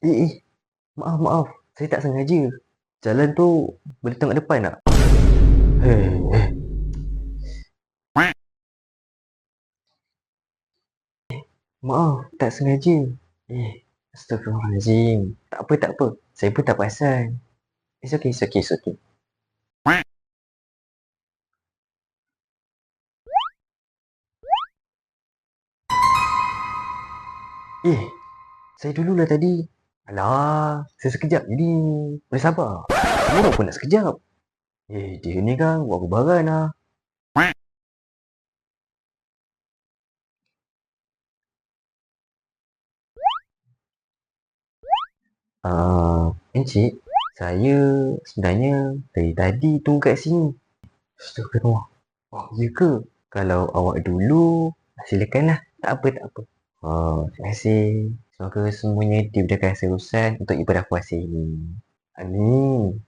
Eh, maaf. Saya tak sengaja. Jalan tu boleh tengok depan tak? Eh, maaf, tak sengaja. Eh, Astaghfirullahaladzim. Tak apa. Saya pun tak perasan. It's okay. Eh, saya dululah tadi. Alah, saya sekejap je ni. Boleh sabar? Baru pun nak sekejap. Dia ni kan buat berbaran lah. Encik, saya sebenarnya dari tadi tunggu kat sini. Astagfirullah. Oh, ya ke? Kalau awak dulu, silakanlah. Tak apa. Terima kasih. Semoga semuanya diberikan urusan untuk ibadah puasa ini. Amin.